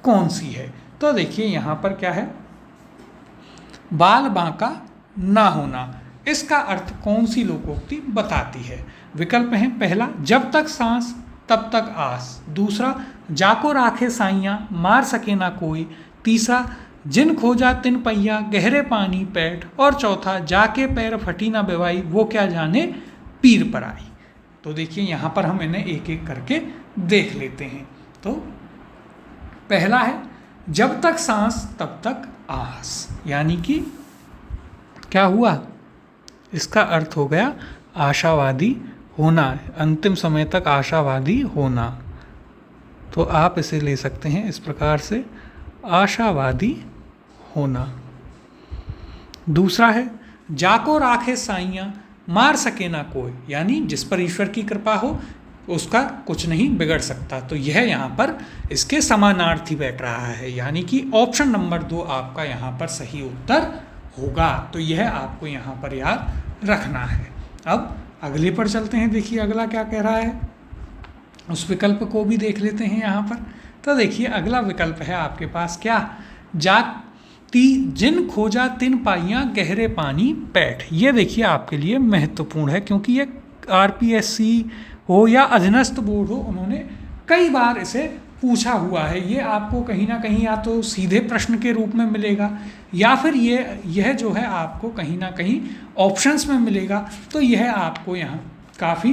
कौन सी है। तो देखिए यहाँ पर क्या है, बाल बांका ना होना, इसका अर्थ कौन सी लोकोक्ति बताती है। विकल्प हैं पहला जब तक सांस तब तक आस, दूसरा जाको राखे साइयाँ मार सके ना कोई, तीसरा जिन खोजा तिन पहिया गहरे पानी पैठ, और चौथा जाके पैर फटी ना बेवाई वो क्या जाने पीर पर आई। तो देखिए यहाँ पर हम इन्हें एक एक करके देख लेते हैं। तो पहला है जब तक सांस तब तक आस, यानी कि क्या हुआ, इसका अर्थ हो गया आशावादी होना, अंतिम समय तक आशावादी होना। तो आप इसे ले सकते हैं इस प्रकार से, आशावादी होना। दूसरा है जाको राखे साइयाँ मार सके ना कोई, यानी जिस पर ईश्वर की कृपा हो उसका कुछ नहीं बिगड़ सकता। तो यह यहाँ पर इसके समानार्थी बैठ रहा है, यानी कि ऑप्शन नंबर 2 आपका यहाँ पर सही उत्तर होगा। तो यह आपको यहाँ पर याद रखना है। अब अगले पर चलते हैं, देखिए अगला क्या कह रहा है, उस विकल्प को भी देख लेते हैं यहाँ पर। तो देखिए अगला विकल्प है आपके पास क्या, जाती जिन खोजा तिन पाइयाँ गहरे पानी पैठ। ये देखिए आपके लिए महत्वपूर्ण है, क्योंकि ये आरपीएससी हो या अधीनस्थ बोर्ड हो, उन्होंने कई बार इसे पूछा हुआ है। ये आपको कहीं ना कहीं या तो सीधे प्रश्न के रूप में मिलेगा, या फिर यह जो है आपको कहीं ना कहीं ऑप्शंस में मिलेगा। तो यह आपको यहाँ काफ़ी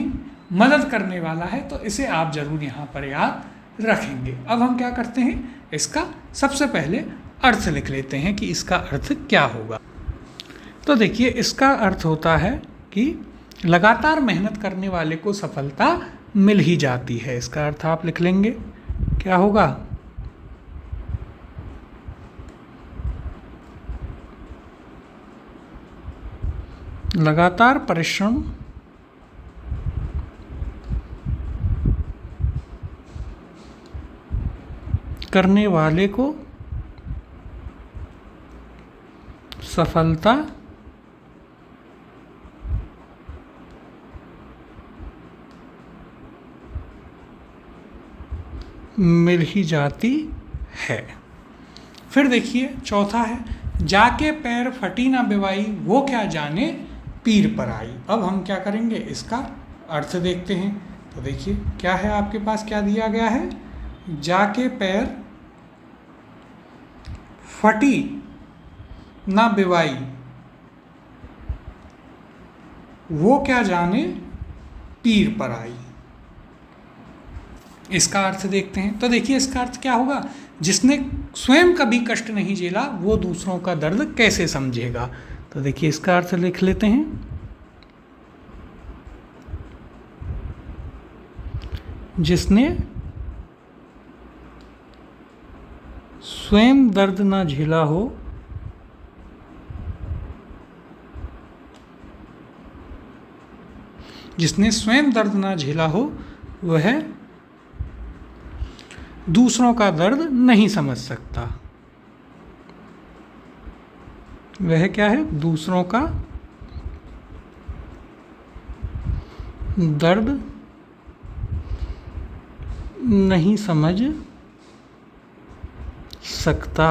मदद करने वाला है, तो इसे आप ज़रूर यहाँ पर याद रखेंगे। अब हम क्या करते हैं, इसका सबसे पहले अर्थ लिख लेते हैं कि इसका अर्थ क्या होगा। तो देखिए इसका अर्थ होता है कि लगातार मेहनत करने वाले को सफलता मिल ही जाती है। इसका अर्थ आप लिख लेंगे, क्या होगा, लगातार परिश्रम करने वाले को सफलता मिल ही जाती है। फिर देखिए चौथा है, जाके पैर फटी ना बिवाई वो क्या जाने पीर पर आई। अब हम क्या करेंगे, इसका अर्थ देखते हैं। तो देखिए क्या है आपके पास, क्या दिया गया है, जाके पैर फटी ना बिवाई वो क्या जाने पीर पर आई। इसका अर्थ देखते हैं। तो देखिए इसका अर्थ क्या होगा, जिसने स्वयं कभी कष्ट नहीं झेला वो दूसरों का दर्द कैसे समझेगा। तो देखिए इसका अर्थ लिख लेते हैं, जिसने स्वयं दर्द ना झेला हो जिसने स्वयं दर्द ना झेला हो वह दूसरों का दर्द नहीं समझ सकता। वह क्या है, दूसरों का दर्द नहीं समझ सकता।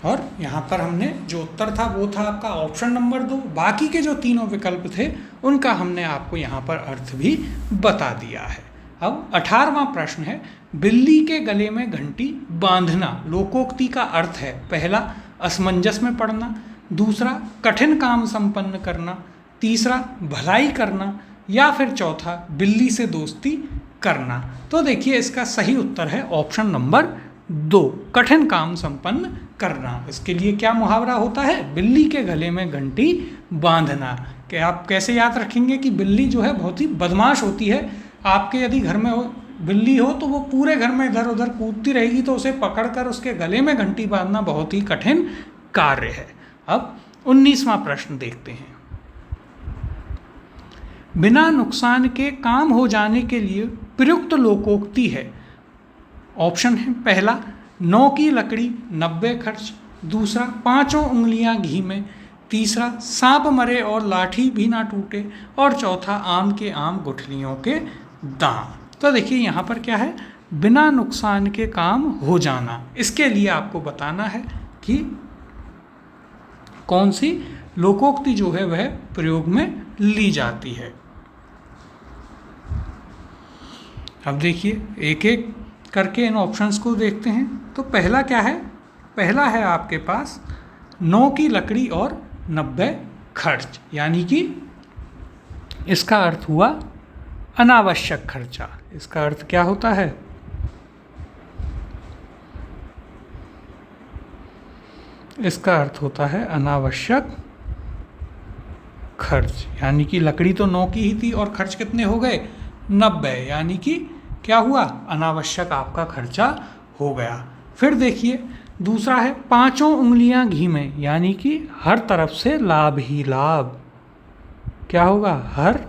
और यहाँ पर हमने जो उत्तर था वो था आपका ऑप्शन नंबर 2। बाकी के जो तीनों विकल्प थे उनका हमने आपको यहाँ पर अर्थ भी बता दिया है। अब 18वां प्रश्न है, बिल्ली के गले में घंटी बांधना लोकोक्ति का अर्थ है, पहला असमंजस में पड़ना, दूसरा कठिन काम संपन्न करना, तीसरा भलाई करना, या फिर चौथा बिल्ली से दोस्ती करना। तो देखिए इसका सही उत्तर है ऑप्शन नंबर 2, कठिन काम संपन्न करना। इसके लिए क्या मुहावरा होता है, बिल्ली के गले में घंटी बांधना। कि आप कैसे याद रखेंगे कि बिल्ली जो है बहुत ही बदमाश होती है। आपके यदि घर में बिल्ली हो तो वो पूरे घर में इधर उधर कूदती रहेगी, तो उसे पकड़कर उसके गले में घंटी बांधना बहुत ही कठिन कार्य है। अब 19वां प्रश्न देखते हैं, बिना नुकसान के काम हो जाने के लिए प्रयुक्त लोकोक्ति है। ऑप्शन है, पहला 9 की लकड़ी 90 खर्च, दूसरा 5 उंगलियां घी में, तीसरा सांप मरे और लाठी भी ना टूटे, और चौथा आम के आम गुठलियों के दाम। तो देखिए यहाँ पर क्या है, बिना नुकसान के काम हो जाना। इसके लिए आपको बताना है कि कौन सी लोकोक्ति जो है वह प्रयोग में ली जाती है। अब देखिए एक एक करके इन ऑप्शंस को देखते हैं। तो पहला क्या है, पहला है आपके पास 9 की लकड़ी और 90 खर्च, यानी कि इसका अर्थ हुआ अनावश्यक खर्चा। इसका अर्थ क्या होता है, इसका अर्थ होता है अनावश्यक खर्च, यानी कि लकड़ी तो 9 की ही थी और खर्च कितने हो गए 90, यानी कि क्या हुआ, अनावश्यक आपका खर्चा हो गया। फिर देखिए दूसरा है पांचों उंगलियां घी में, यानी कि हर तरफ से लाभ ही लाभ। क्या होगा? हर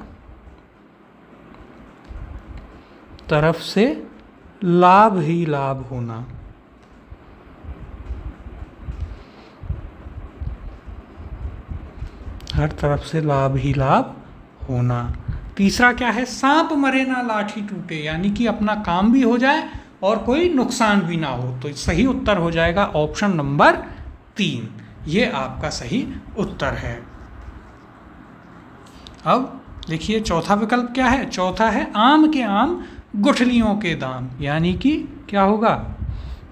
तरफ से लाभ ही लाभ होना। हर तरफ से लाभ ही लाभ होना। तीसरा क्या है? सांप मरे ना लाठी टूटे, यानी कि अपना काम भी हो जाए और कोई नुकसान भी ना हो। तो सही उत्तर हो जाएगा ऑप्शन नंबर 3, ये आपका सही उत्तर है। अब देखिए चौथा विकल्प क्या है? चौथा है आम के आम गुठलियों के दाम, यानी कि क्या होगा?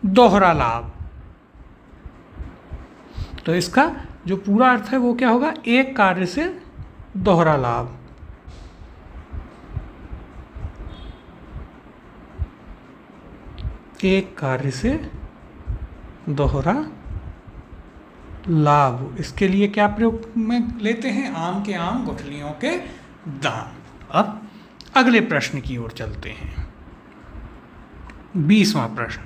दोहरा लाभ। तो इसका जो पूरा अर्थ है वो क्या होगा? एक कार्य से दोहरा लाभ। एक कार्य से दोहरा लाभ। इसके लिए क्या प्रयोग में लेते हैं? आम के आम गुठलियों के दाम। अब अगले प्रश्न की ओर चलते हैं। 20वां प्रश्न,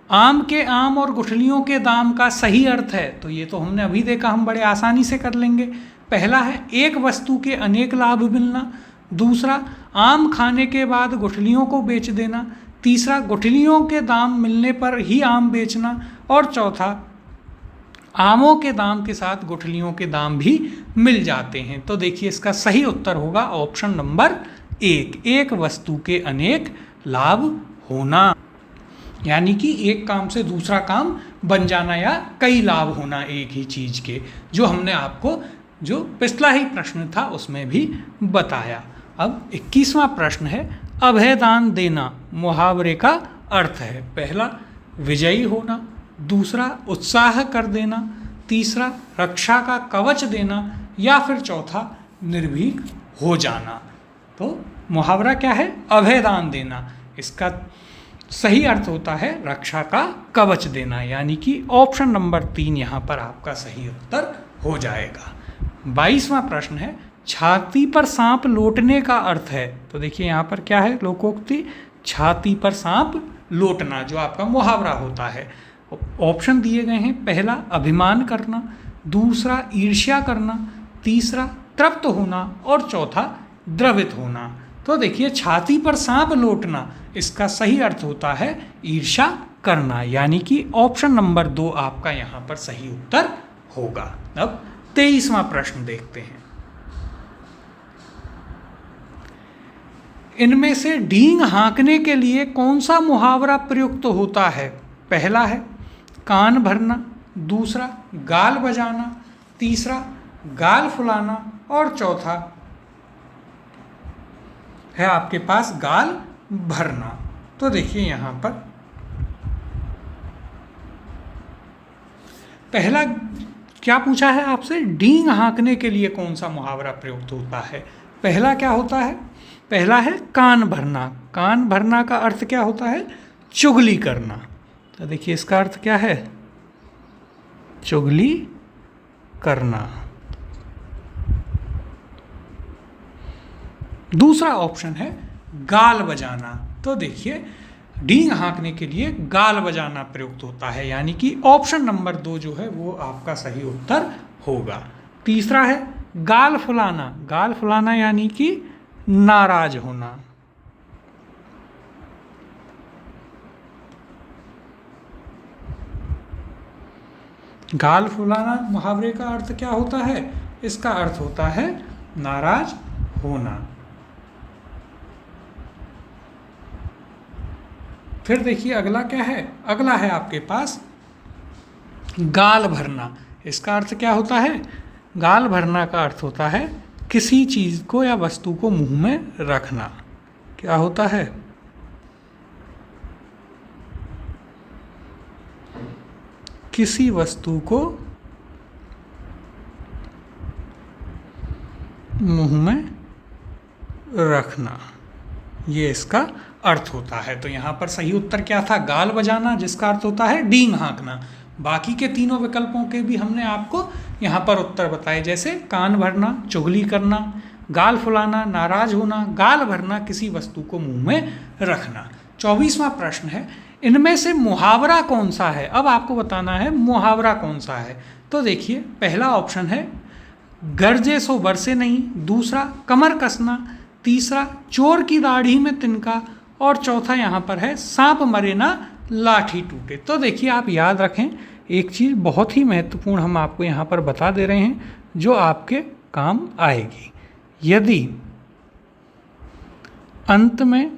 आम के आम और गुठलियों के दाम का सही अर्थ है। तो ये तो हमने अभी देखा, हम बड़े आसानी से कर लेंगे। पहला है एक वस्तु के अनेक लाभ मिलना। दूसरा, आम खाने के बाद गुठलियों को बेच देना। तीसरा, गुठलियों के दाम मिलने पर ही आम बेचना। और चौथा, आमों के दाम के साथ गुठलियों के दाम भी मिल जाते हैं। तो देखिए इसका सही उत्तर होगा ऑप्शन नंबर 1, एक वस्तु के अनेक लाभ होना, यानी कि एक काम से दूसरा काम बन जाना या कई लाभ होना एक ही चीज़ के, जो हमने आपको जो पिछला ही प्रश्न था उसमें भी बताया। अब 21वां प्रश्न है, अभयदान देना मुहावरे का अर्थ है। पहला, विजयी होना। दूसरा, उत्साह कर देना। तीसरा, रक्षा का कवच देना। या फिर चौथा, निर्भीक हो जाना। तो मुहावरा क्या है? अभयदान देना। इसका सही अर्थ होता है रक्षा का कवच देना, यानी कि ऑप्शन नंबर 3 यहाँ पर आपका सही उत्तर हो जाएगा। 22वां प्रश्न है, छाती पर सांप लोटने का अर्थ है। तो देखिए यहाँ पर क्या है? लोकोक्ति, छाती पर सांप लोटना, जो आपका मुहावरा होता है। ऑप्शन दिए गए हैं, पहला अभिमान करना, दूसरा ईर्ष्या करना, तीसरा तृप्त होना और चौथा द्रवित होना। तो देखिए छाती पर सांप लोटना, इसका सही अर्थ होता है ईर्ष्या करना, यानी कि ऑप्शन नंबर 2 आपका यहाँ पर सही उत्तर होगा। अब 23वां प्रश्न देखते हैं। इनमें से डींग हाँकने के लिए कौन सा मुहावरा प्रयुक्त होता है? पहला है कान भरना, दूसरा गाल बजाना, तीसरा गाल फुलाना और चौथा है आपके पास गाल भरना। तो देखिए यहाँ पर पहला क्या पूछा है आपसे? डींग हाँकने के लिए कौन सा मुहावरा प्रयुक्त होता है? पहला क्या होता है? पहला है कान भरना। कान भरना का अर्थ क्या होता है? चुगली करना। तो देखिए इसका अर्थ क्या है? चुगली करना। दूसरा ऑप्शन है गाल बजाना। तो देखिए डींग हाँकने के लिए गाल बजाना प्रयुक्त होता है, यानी कि ऑप्शन नंबर 2 जो है वो आपका सही उत्तर होगा। तीसरा है गाल फुलाना। गाल फुलाना यानी कि नाराज होना। गाल फुलाना मुहावरे का अर्थ क्या होता है? इसका अर्थ होता है नाराज होना। फिर देखिए अगला क्या है? अगला है आपके पास गाल भरना। इसका अर्थ क्या होता है? गाल भरना का अर्थ होता है किसी चीज़ को या वस्तु को मुंह में रखना। क्या होता है? किसी वस्तु को मुंह में रखना, ये इसका अर्थ होता है। तो यहाँ पर सही उत्तर क्या था? गाल बजाना, जिसका अर्थ होता है डींग हाँकना। बाकी के तीनों विकल्पों के भी हमने आपको यहाँ पर उत्तर बताए, जैसे कान भरना चुगली करना, गाल फुलाना नाराज होना, गाल भरना किसी वस्तु को मुंह में रखना। 24वां प्रश्न है, इनमें से मुहावरा कौन सा है, अब आपको बताना है मुहावरा कौन सा है। तो देखिए पहला ऑप्शन है गरजे सो बरसे नहीं, दूसरा कमर कसना, तीसरा चोर की दाढ़ी में तिनका, और चौथा यहाँ पर है सांप मरे ना लाठी टूटे। तो देखिए आप याद रखें, एक चीज़ बहुत ही महत्वपूर्ण हम आपको यहाँ पर बता दे रहे हैं जो आपके काम आएगी। यदि अंत में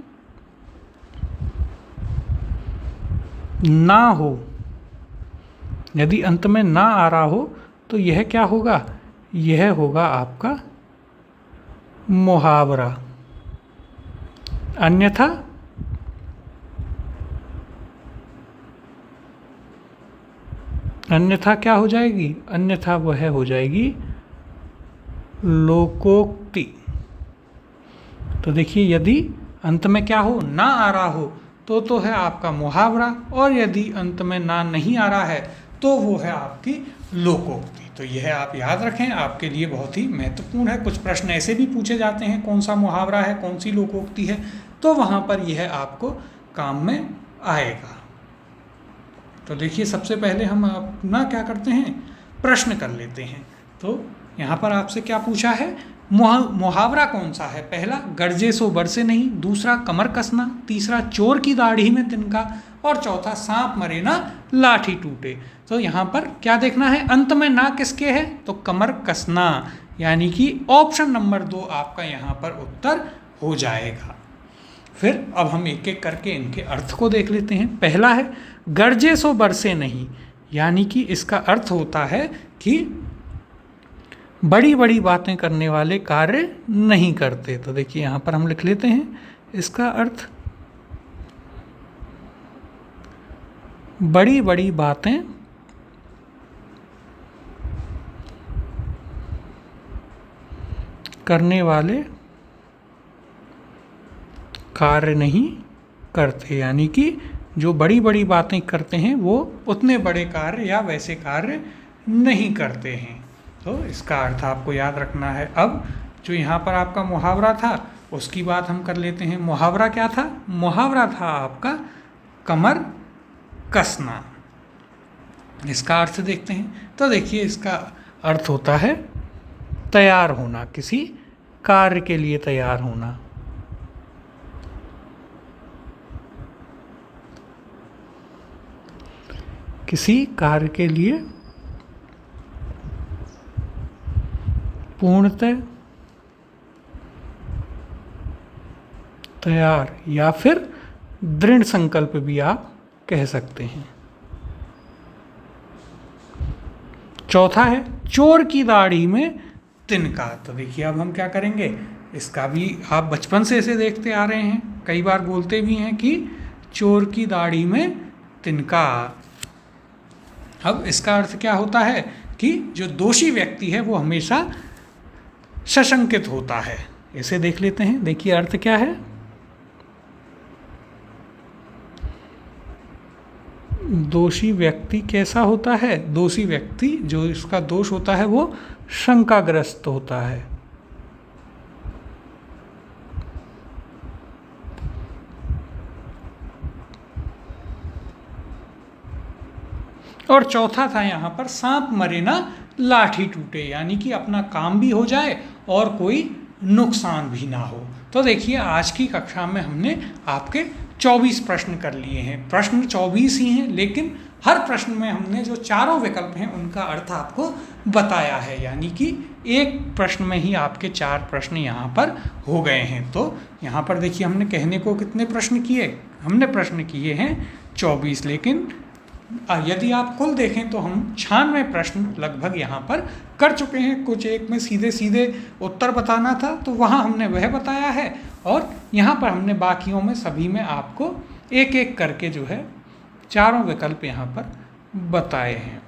ना हो, यदि अंत में ना आ रहा हो तो यह क्या होगा, यह होगा आपका मुहावरा। अन्यथा क्या हो जाएगी, अन्यथा वह हो जाएगी लोकोक्ति। तो देखिए यदि अंत में क्या हो, ना आ रहा हो तो है आपका मुहावरा, और यदि अंत में ना नहीं आ रहा है तो वो है आपकी लोकोक्ति। तो यह आप याद रखें, आपके लिए बहुत ही महत्वपूर्ण है। कुछ प्रश्न ऐसे भी पूछे जाते हैं कौन सा मुहावरा है, कौन सी लोकोक्ति है, तो वहाँ पर यह आपको काम में आएगा। तो देखिए सबसे पहले हम अपना क्या करते हैं, प्रश्न कर लेते हैं। तो यहाँ पर आपसे क्या पूछा है, मुहावरा कौन सा है। पहला गरजे सो बरसे नहीं, दूसरा कमर कसना, तीसरा चोर की दाढ़ी में तिनका, और चौथा सांप मरे ना लाठी टूटे। तो यहाँ पर क्या देखना है, अंत में ना किसके है, तो कमर कसना, यानी कि ऑप्शन नंबर 2 आपका यहाँ पर उत्तर हो जाएगा। फिर अब हम एक एक करके इनके अर्थ को देख लेते हैं। पहला है गरजे सो बरसे नहीं, यानी कि इसका अर्थ होता है कि बड़ी बड़ी बातें करने वाले कार्य नहीं करते। तो देखिए यहाँ पर हम लिख लेते हैं इसका अर्थ, बड़ी बड़ी बातें करने वाले कार्य नहीं करते, यानी कि जो बड़ी बड़ी बातें करते हैं वो उतने बड़े कार्य या वैसे कार्य नहीं करते हैं। तो इसका अर्थ आपको याद रखना है। अब जो यहाँ पर आपका मुहावरा था उसकी बात हम कर लेते हैं। मुहावरा क्या था, मुहावरा था आपका कमर कसना। इसका अर्थ देखते हैं। तो देखिए इसका अर्थ होता है तैयार होना, किसी कार्य के लिए तैयार होना। किसी कार्य के लिए पूर्णतः तैयार, या फिर दृढ़ संकल्प भी आप कह सकते हैं। चौथा है चोर की दाढ़ी में तिनका। तो देखिए अब हम क्या करेंगे, इसका भी आप बचपन से इसे देखते आ रहे हैं, कई बार बोलते भी हैं कि चोर की दाढ़ी में तिनका। अब इसका अर्थ क्या होता है कि जो दोषी व्यक्ति है वो हमेशा सशंकित होता है। इसे देख लेते हैं। देखिए अर्थ क्या है, दोषी व्यक्ति कैसा होता है, दोषी व्यक्ति जो इसका दोष होता है वो शंकाग्रस्त होता है। और चौथा था यहाँ पर सांप मरे ना लाठी टूटे, यानी कि अपना काम भी हो जाए और कोई नुकसान भी ना हो। तो देखिए आज की कक्षा में हमने आपके 24 प्रश्न कर लिए हैं। प्रश्न 24 ही हैं, लेकिन हर प्रश्न में हमने जो चारों विकल्प हैं उनका अर्थ आपको बताया है, यानी कि एक प्रश्न में ही आपके 4 प्रश्न यहाँ पर हो गए हैं। तो यहाँ पर देखिए हमने कहने को कितने प्रश्न किए, हमने प्रश्न किए हैं 24, लेकिन यदि आप कुल देखें तो हम 96 प्रश्न लगभग यहाँ पर कर चुके हैं। कुछ एक में सीधे सीधे उत्तर बताना था तो वहाँ हमने वह बताया है, और यहाँ पर हमने बाकियों में सभी में आपको एक एक करके जो है चारों विकल्प यहाँ पर बताए हैं।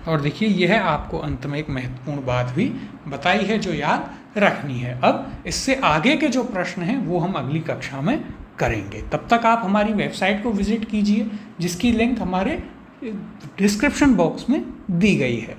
और देखिए यह आपको अंत में एक महत्वपूर्ण बात भी बताई है जो याद रखनी है। अब इससे आगे के जो प्रश्न हैं वो हम अगली कक्षा में करेंगे। तब तक आप हमारी वेबसाइट को विजिट कीजिए, जिसकी लिंक हमारे डिस्क्रिप्शन बॉक्स में दी गई है।